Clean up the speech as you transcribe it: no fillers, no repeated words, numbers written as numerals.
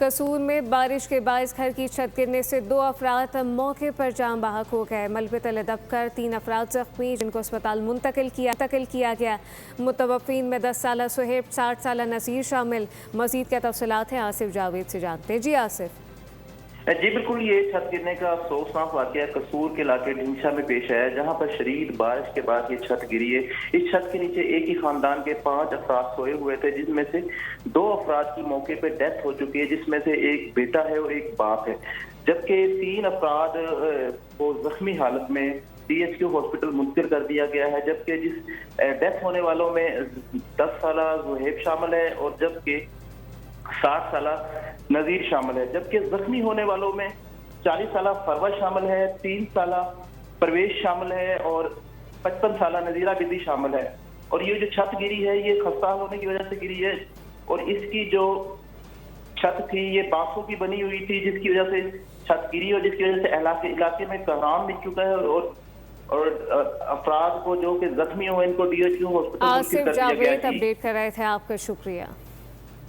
कसूर में बारिश के बायस घर की छत गिरने से 2 अफराद मौके पर जान बहक हो गए। मलबे तले दबकर 3 अफराद जख्मी, जिनको अस्पताल मुंतकिल किया गया। मुतवफ़ीन में 10 साला सुहेब, 60 साला नसीर शामिल। मज़ीद क्या तफसीलात हैं आसिफ जावेद से जानते हैं। जी आसिफ। जी बिल्कुल, ये छत गिरने का अफसोसनाक वाक़या कसूर के इलाके ढिंशा में पेश आया, जहां पर शदीद बारिश के बाद ये छत गिरी है। इस छत के नीचे एक ही खानदान के 5 अफराद सोए हुए थे, जिसमें से 2 अफराद की मौके पर डेथ हो चुकी है, जिसमें से एक बेटा है और एक बाप है, जबकि 3 अफराद को जख्मी हालत में DHQ हॉस्पिटल मुंतकिल कर दिया गया है। जबकि जिस डेथ होने वालों में 10 साला ज़ुहैब शामिल है और जबकि 60 साला नजीर शामिल है। जबकि जख्मी होने वालों में 40 साला फरवश शामिल है, 3 साला परवेश शामिल है और 55 साला नजीरा बिदी शामिल है। और ये जो छत गिरी है, ये खस्ता होने की वजह से गिरी है और इसकी जो छत थी ये बांसों की बनी हुई थी, जिसकी वजह से छत गिरी और जिसकी वजह से इलाके में कोहराम मिल चुका है और अफराद को जो कि जख्मी हुए इनको DHQ hospital Asif Javed update कर रहे थे, आपका शुक्रिया।